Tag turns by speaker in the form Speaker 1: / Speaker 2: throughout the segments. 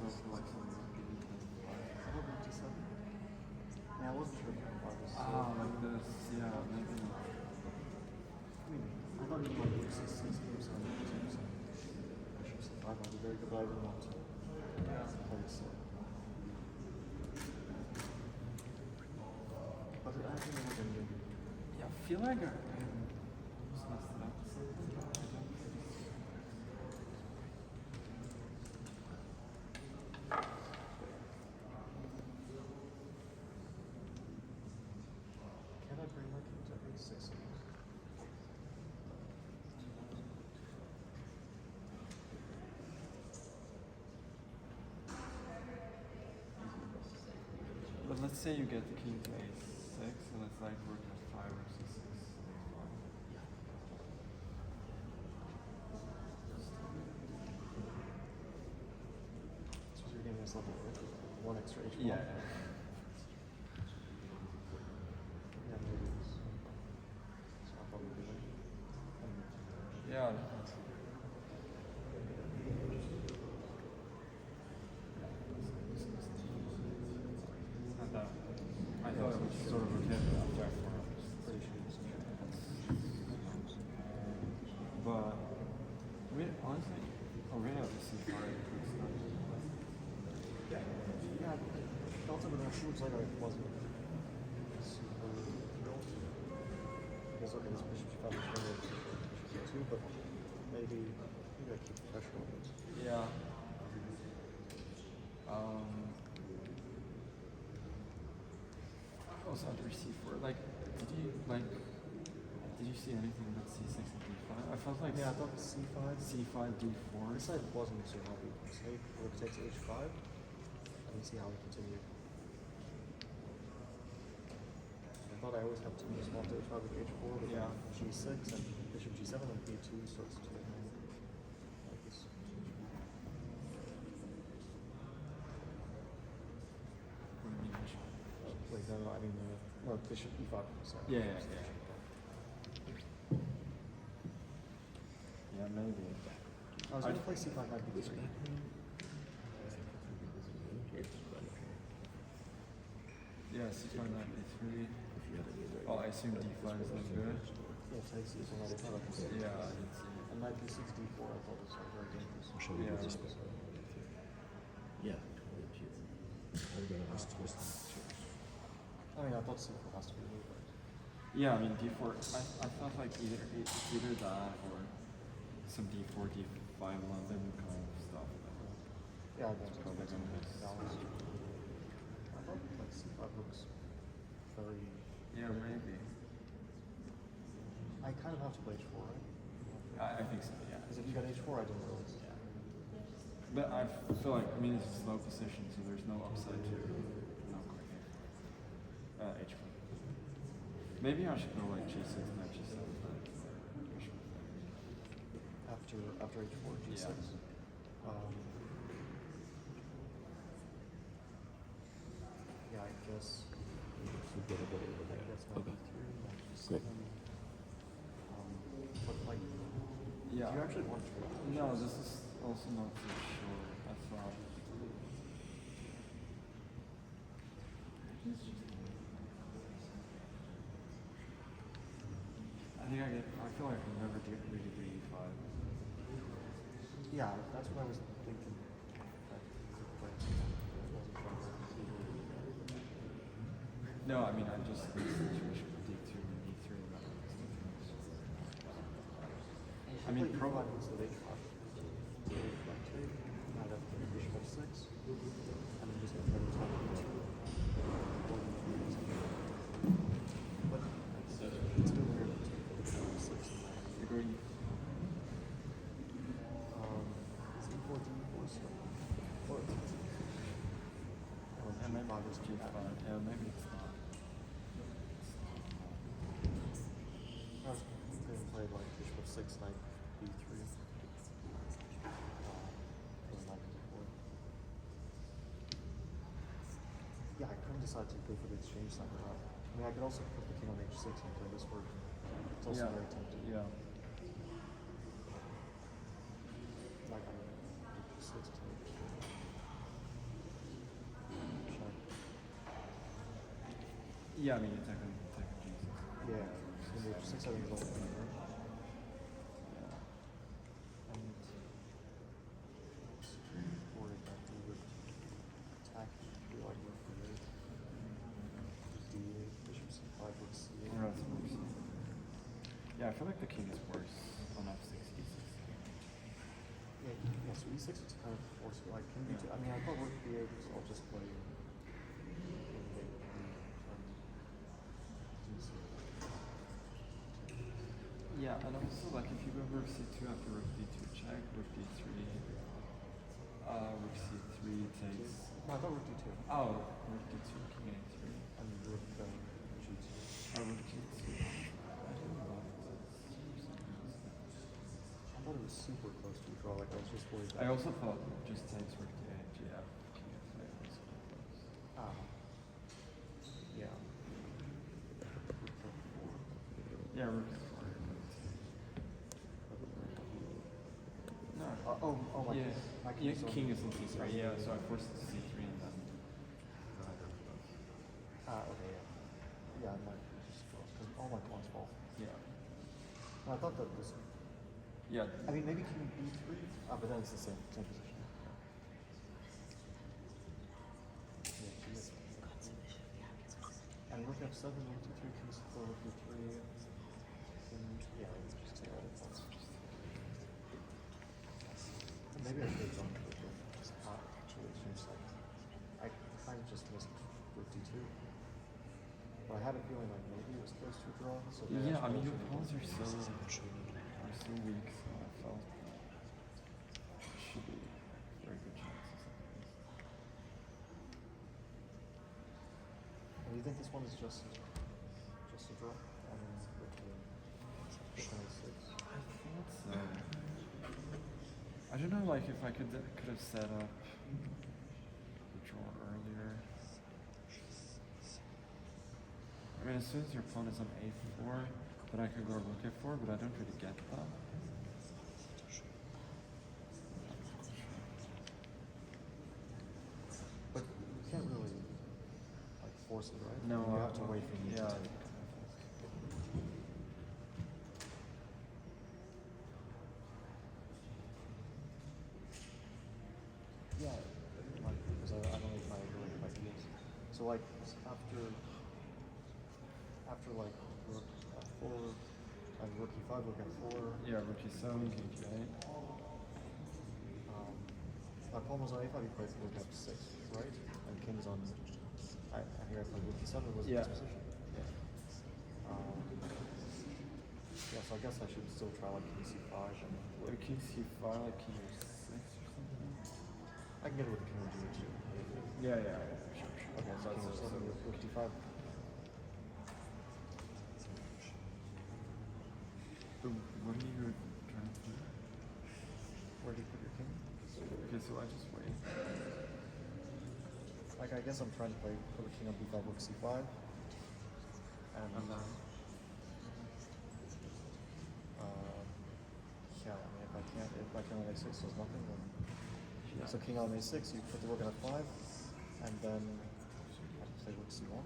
Speaker 1: go for like some
Speaker 2: I thought knight d7. Yeah, I wasn't sure if it was.
Speaker 1: like this, yeah, maybe not.
Speaker 2: I mean, I thought you might rook c6 games on the 2%. Bishop c5 might be very good, but I didn't want to play it slow. But I think it was endgame.
Speaker 1: Yeah, I feel like I just messed it up or something. I don't think
Speaker 2: Can I bring my king to a6?
Speaker 1: But let's say you get the king to a6 and it's like rook f5 or c6.
Speaker 2: So you're giving yourself one extra h1?
Speaker 1: Yeah.
Speaker 2: Yeah, maybe it's. So I'll probably do that.
Speaker 1: Yeah. I thought it was sort of okay after I
Speaker 2: Pretty sure it's
Speaker 1: but I mean, honestly, we're gonna have to see how it looks like.
Speaker 2: yeah, also, but it seems like it wasn't super real. Because okay, this bishop c5 is going to bishop c2, but maybe I keep the pressure on it.
Speaker 1: Yeah. Also under c4, like, did you see anything about c6 and d5? I felt like
Speaker 2: Yeah, I thought c5.
Speaker 1: c5, d4.
Speaker 2: This side wasn't so happy. Say rook takes h5, and see how we continue. I thought I always have to respond to h5 with h4, but
Speaker 1: Yeah.
Speaker 2: g6 and bishop g7 and b2 starts to take me like this.
Speaker 1: What do you mean?
Speaker 2: Wait, no, I mean, no, bishop e5. Sorry.
Speaker 1: Yeah. Yeah, maybe.
Speaker 2: I was going to play c5 knight b3.
Speaker 1: Yeah, c5, knight b3. Oh, I assume d5 is not good.
Speaker 2: Yeah, take c4 knight b5.
Speaker 1: Yeah, I did see.
Speaker 2: And knight b6 d4 I thought was very dangerous.
Speaker 1: Yeah.
Speaker 2: I mean, I thought c4 has to be moved, right?
Speaker 1: Yeah, I mean d4. I felt like either that or some d4, d5 London kind of stuff.
Speaker 2: Yeah, I want to go
Speaker 1: Like
Speaker 2: back to
Speaker 1: on
Speaker 2: the
Speaker 1: this.
Speaker 2: balance. I thought like c5 looks very.
Speaker 1: Yeah, maybe.
Speaker 2: I kind of have to play h4, right?
Speaker 1: I think so. Yeah.
Speaker 2: Because if you got h4, I don't realize.
Speaker 1: Yeah. But I feel like, I mean, it's a slow position, so there's no upside to no quite h4. Maybe I should go like g6, not g7.
Speaker 2: After h4, g6.
Speaker 1: Yeah.
Speaker 2: Yeah, I guess. I guess my b3, my g7. But like,
Speaker 1: Yeah.
Speaker 2: do you actually want to?
Speaker 1: No, this is also not so sure. I thought. I feel like I'll never do really do e5.
Speaker 2: Yeah, that's what I was thinking.
Speaker 1: No, I mean, I just think the situation with d2 and d3. I mean, probably.
Speaker 2: Instead of h5. Now that's bishop f6. And I'm just going to play this one b2. But it's still weird to bishop f6.
Speaker 1: Agree.
Speaker 2: Is e4 d4 still? Or
Speaker 1: Yeah, maybe it's g5. Yeah, maybe it's not.
Speaker 2: I was going to play like bishop f6, knight b3. Knight d4. Yeah, I couldn't decide to go for the exchange side or not. I mean, I could also put the king on h6 and play this word. It's also very tempting.
Speaker 1: Yeah.
Speaker 2: Like, I mean, h6 to
Speaker 1: Yeah, I mean, you take a Jesus.
Speaker 2: Yeah, so move 6, 7 is all right?
Speaker 1: Yeah.
Speaker 2: And worried that we would attack the like rook for d8, bishop c5, rook c8.
Speaker 1: Or else worse. Yeah, I feel like the king is worse on f6, e6.
Speaker 2: Yeah, so e6 is kind of forceful. Like, can you do? I mean, I thought rook b8, so I'll just play endgame d6.
Speaker 1: Yeah, and also like if you go rook c2 after rook d2 check, rook d3, rook c3 takes.
Speaker 2: No, I thought rook d2.
Speaker 1: Oh, rook d2, king a3.
Speaker 2: And rook g2.
Speaker 1: Oh, rook g2. I didn't know that.
Speaker 2: I thought it was super close to a draw. Like, I was just worried.
Speaker 1: I also thought just takes rook d8, gf, king a3 was super close.
Speaker 2: Ah. Yeah.
Speaker 1: Yeah, rook d4. No.
Speaker 2: Oh, my
Speaker 1: Yeah,
Speaker 2: my
Speaker 1: yeah,
Speaker 2: is on
Speaker 1: king is on c3.
Speaker 2: c3.
Speaker 1: Yeah, so I forced it to c3 and then.
Speaker 2: Okay, yeah. Yeah, I might just draw because all my pawns fall.
Speaker 1: Yeah.
Speaker 2: No, I thought that was.
Speaker 1: Yeah.
Speaker 2: I mean, maybe king b3. But then it's the same position. Yeah, she is. And rook f7, rook d3, king c4, rook d3. And yeah, it's just take all the pawns. Maybe I should have gone for rook. Actually, it seems like I kind of just missed rook d2. But I had a feeling like maybe it was close to a draw. So
Speaker 1: Yeah, I mean your pawns are so weak, so I felt it should be very good chances.
Speaker 2: And you think this one is just a draw? I mean, rook a6.
Speaker 1: I thought so. I don't know, like if I could have set up the draw earlier. I mean, as soon as your pawn is on a4, then I could go rook a4, but I don't really get that.
Speaker 2: But you can't really like force it, right?
Speaker 1: No,
Speaker 2: you have to wait for me to take. Yeah, like, because I don't know if I really have ideas. So like after like rook f4 and rook e5, rook f4.
Speaker 1: Yeah, rook e7, king g8.
Speaker 2: My pawn was on a5, he plays rook f6, right? And king's on. I here I played rook e7 was
Speaker 1: Yeah.
Speaker 2: the best position. Yeah, so I guess I should still try like king c5 and
Speaker 1: Like king c5, like king h6 or something.
Speaker 2: I can get it with the king on g2.
Speaker 1: Yeah, sure.
Speaker 2: Okay, so king h7 with rook d5.
Speaker 1: So what are you trying to do?
Speaker 2: Where do you put your king?
Speaker 1: Okay, so I just wait.
Speaker 2: Like I guess I'm trying to play put the king on b5, rook c5. And
Speaker 1: then?
Speaker 2: yeah, I mean if I can on a6 does nothing, then so king on a6, you put the rook on f5, and then I can play rook c1.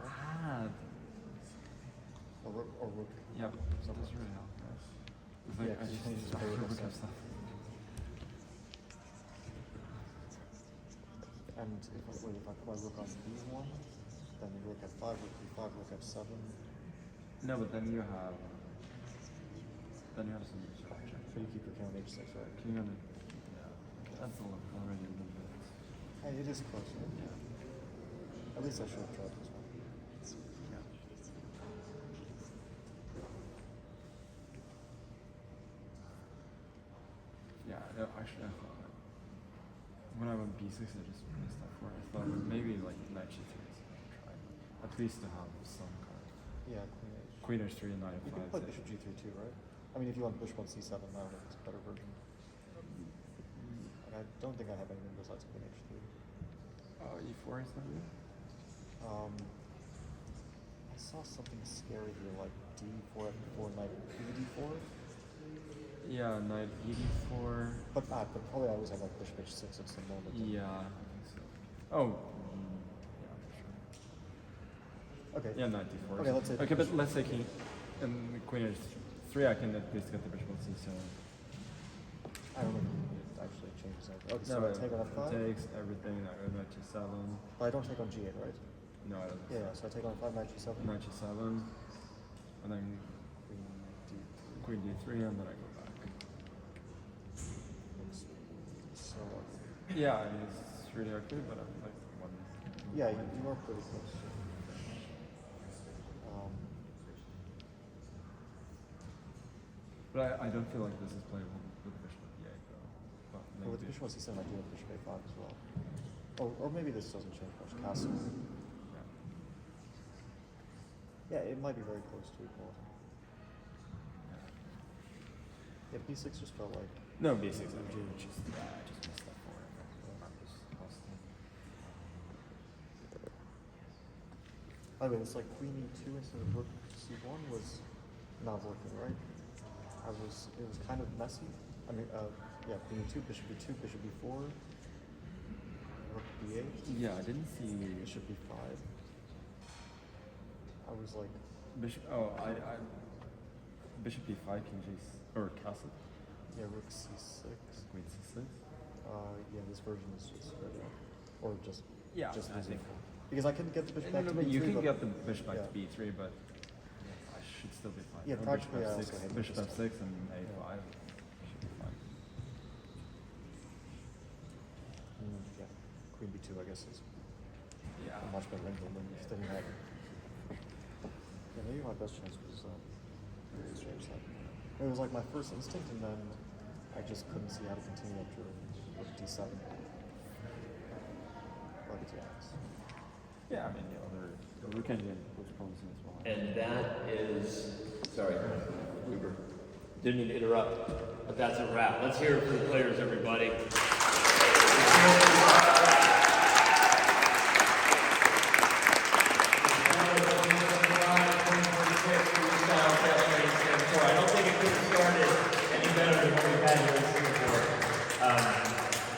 Speaker 1: Ah,
Speaker 2: Or rook.
Speaker 1: yeah, that does really help, guys. It's like
Speaker 2: Yeah,
Speaker 1: I just
Speaker 2: you
Speaker 1: need
Speaker 2: just
Speaker 1: to
Speaker 2: play rook
Speaker 1: rook
Speaker 2: f7.
Speaker 1: f7.
Speaker 2: And if I put my rook on b1, then rook f5, rook b5, rook f7.
Speaker 1: No, but then you have some structure.
Speaker 2: So you keep your king on h6, right?
Speaker 1: King on it. Yeah, that's already a little bit.
Speaker 2: Hey, it is close, right?
Speaker 1: Yeah.
Speaker 2: At least I should have tried this one.
Speaker 1: Yeah, actually I thought that. When I went b6 I just missed that 4. I thought maybe like knight g3 is a good try. At least to have some kind of
Speaker 2: Yeah,
Speaker 1: queen h3 and knight
Speaker 2: you
Speaker 1: f5.
Speaker 2: can play bishop g3 too, right? I mean, if you want bishop on c7, I don't know if it's a better version. Like, I don't think I have anything besides queen h3.
Speaker 1: E4 is not good?
Speaker 2: I saw something scary here, like d4, f4, knight e4.
Speaker 1: Yeah, knight e4.
Speaker 2: But probably I always have like bishop h6 at some moment.
Speaker 1: Yeah, I think so. Oh, yeah, for sure.
Speaker 2: Okay.
Speaker 1: Yeah, knight d4.
Speaker 2: Okay, let's say.
Speaker 1: Okay, but let's say king and queen h3. I can at least get the bishop on c7.
Speaker 2: I don't know if it actually changes anything. Okay, so
Speaker 1: No,
Speaker 2: I take on f5.
Speaker 1: it takes everything. I go knight g7.
Speaker 2: But I don't take on g8, right?
Speaker 1: No, I don't.
Speaker 2: Yeah, so I take on 5, knight g7.
Speaker 1: Knight g7, and then queen d3, and then I go back.
Speaker 2: So.
Speaker 1: Yeah, I mean, it's really ugly, but I'm like one.
Speaker 2: Yeah, you are pretty close.
Speaker 1: But I don't feel like this is playable with the bishop at d8 though. But maybe.
Speaker 2: Well, with the bishop on c7, I do have bishop a5 as well. Or maybe this doesn't change much. Castle. Yeah, it might be very close to equality. Yeah, b6 just felt like.
Speaker 1: No, b6. I just missed that forward.
Speaker 2: By the way, it's like queen e2 instead of rook c1 was not working, right? It was kind of messy. I mean, yeah, queen e2, bishop e2, bishop e4, rook b8.
Speaker 1: Yeah, I didn't see
Speaker 2: bishop b5. I was like
Speaker 1: bishop. Oh, bishop b5, king g or castle.
Speaker 2: yeah, rook c6.
Speaker 1: Queen c6.
Speaker 2: Yeah, this version is just ready, or just
Speaker 1: Yeah,
Speaker 2: just
Speaker 1: I
Speaker 2: losing.
Speaker 1: think.
Speaker 2: Because I can get the bishop back
Speaker 1: No,
Speaker 2: to
Speaker 1: but
Speaker 2: b3.
Speaker 1: you can
Speaker 2: but
Speaker 1: get the bishop back
Speaker 2: yeah.
Speaker 1: to b3, but I should still be fine.
Speaker 2: Yeah,
Speaker 1: No,
Speaker 2: practically I
Speaker 1: bishop
Speaker 2: also hate
Speaker 1: f6, bishop
Speaker 2: this
Speaker 1: f6 and a5 should be fine.
Speaker 2: Yeah, queen b2 I guess is
Speaker 1: Yeah.
Speaker 2: a much better angle than if didn't have it. Yeah, maybe my best chance was exchange that. It was like my first instinct, and then I just couldn't see how to continue after rook d7. But yeah.
Speaker 1: Yeah, I mean the rook engine was promising as well.
Speaker 3: And that is, sorry, Weber, didn't mean to interrupt, but that's a wrap. Let's hear it for the players, everybody. I don't think it could have started any better than what we've had here in Singapore.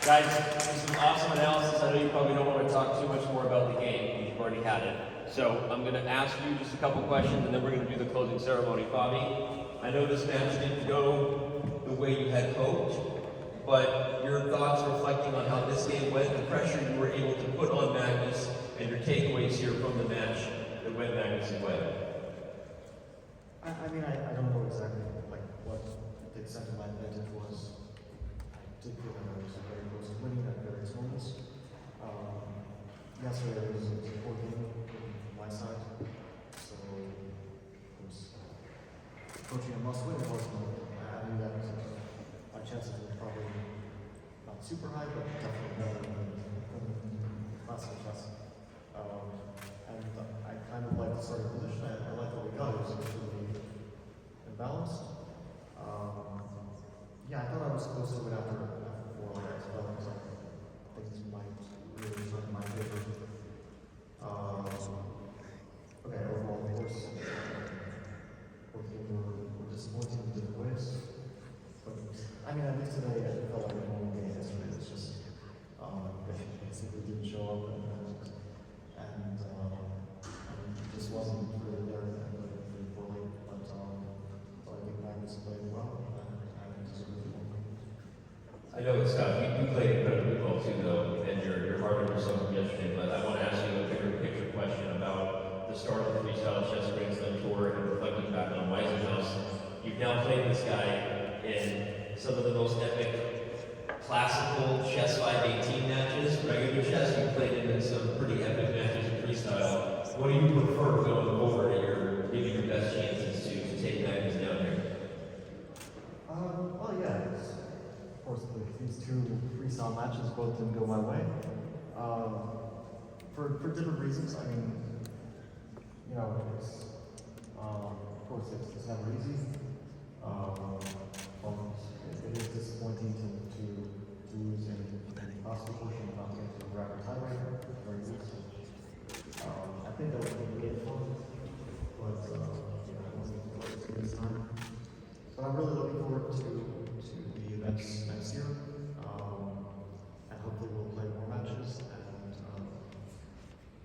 Speaker 3: Guys, some awesome analysis. I know you probably don't want to talk too much more about the game. You've already had it. So I'm going to ask you just a couple questions, and then we're going to do the closing ceremony. Fabi, I know this match didn't go the way you had hoped, but your thoughts reflecting on how this game went, the pressure you were able to put on Magnus, and your takeaways here from the match that went Magnus' way.
Speaker 2: I mean, I don't know exactly like what the extent of my advantage was. I did feel that I was very close to winning at various moments. Yesterday it was a poor game from my side, so it was approaching a must win. It wasn't. I knew that my chances were probably not super high, but definitely better than classical chess. And I kind of like the starting position. I like what we got. It was actually imbalanced. Yeah, I thought I was supposed to win after 4 layers, but I was like, things might really turn in my favor. Okay, overall, of course, both games were disappointing in different ways. But I mean, at least today, I felt like a normal game. Yesterday was just basically didn't show up, and it just wasn't really there really poorly. But I think Magnus played well, and deserved to win.
Speaker 3: I know it's tough. You played incredibly well too, though, and you're hard on yourself from yesterday. But I want to ask you a bigger picture question about the start of the Freestyle Chess Grand Slam Tour and reflecting back on Weisenhaus. You've now played this guy in some of the most epic classical chess 518 matches, regular chess. You've played him in some pretty epic matches in freestyle. What do you prefer going forward at maybe your best chances to take Magnus down here?
Speaker 2: Well, yeah, of course, these two freestyle matches both didn't go my way. For different reasons. I mean, you know, of course, it's never easy. It is disappointing to lose in possible portion of not getting to the rapid tiebreaker. Very easy. I think that was maybe it for me, but it wasn't for this time. But I'm really looking forward to the events next year, and hopefully we'll play more matches,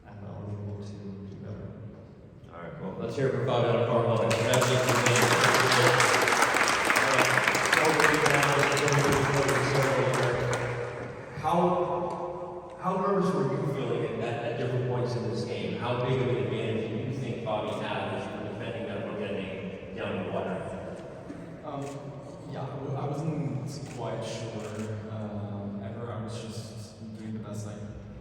Speaker 2: and I'll be able to do better.
Speaker 3: for Fabiano Carlsen. Congratulations on the How nervous were you feeling at different points in this game? How big of an advantage do you think Bobby had as you were defending that book ending down the wire?
Speaker 1: Yeah, I wasn't quite sure ever. I was just doing the best I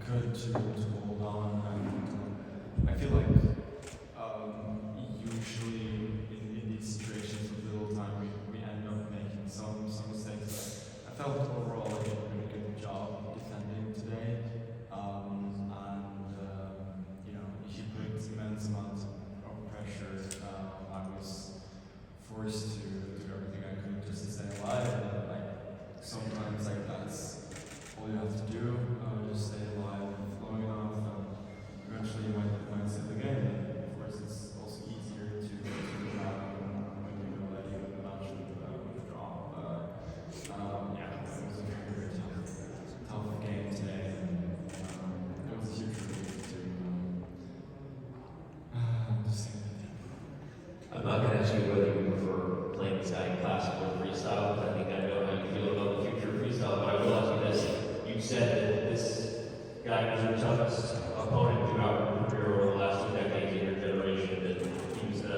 Speaker 1: could to hold on. And I feel like usually in these situations with little time we end up making some mistakes. I felt overall I did a pretty good job defending today. You know, he put immense amounts of pressure. I was forced to do everything I could just to stay alive. And like sometimes like that's all you have to do, just stay alive long enough, and eventually you might save the game. And of course, it's also easier to do that when you know that you have a match with a draw. Yeah, it was a very tough game today, and it was a huge relief to save the game.
Speaker 3: I'm not going to ask you whether you prefer playing this guy in classic or freestyle, because I think I know how you feel about the future of freestyle, but I will ask you this. You said that this guy was your toughest opponent throughout your career over the last 2 decades in your generation, that he was the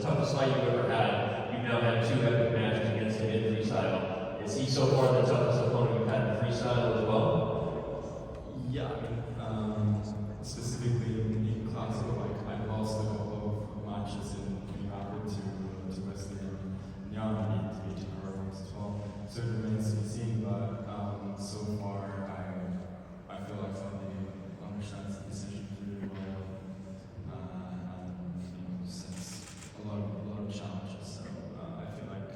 Speaker 3: toughest fight you've ever had. You've now had 2 epic matches against him in freestyle. Is he so far the toughest opponent you've had in freestyle as well?
Speaker 1: Yeah, I mean, specifically in classical, like I've lost a couple of matches in rapid to Wesley and Jan. I need to beat Caruana as well. So it remains to be seen, but so far I feel like Fabi understands the decision really well, and you know, sets a lot of challenges. So I feel like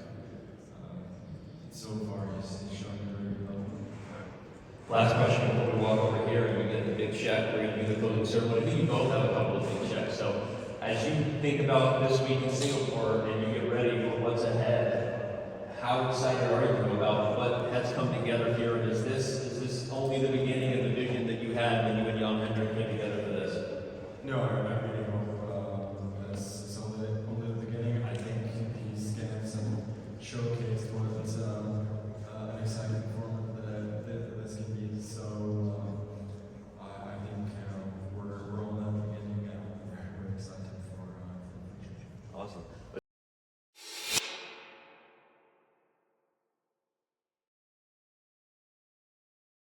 Speaker 1: so far he's showing a very good level.
Speaker 3: Last question before we walk over here and we get the big check. We're going to do the closing ceremony. I think you both have a couple of big checks. So as you think about this week in Singapore and you get ready for what's ahead, how excited are you about what has come together here? And is this only the beginning of the vision that you had when you and Jan Hendrik came together for this?
Speaker 1: No, I really hope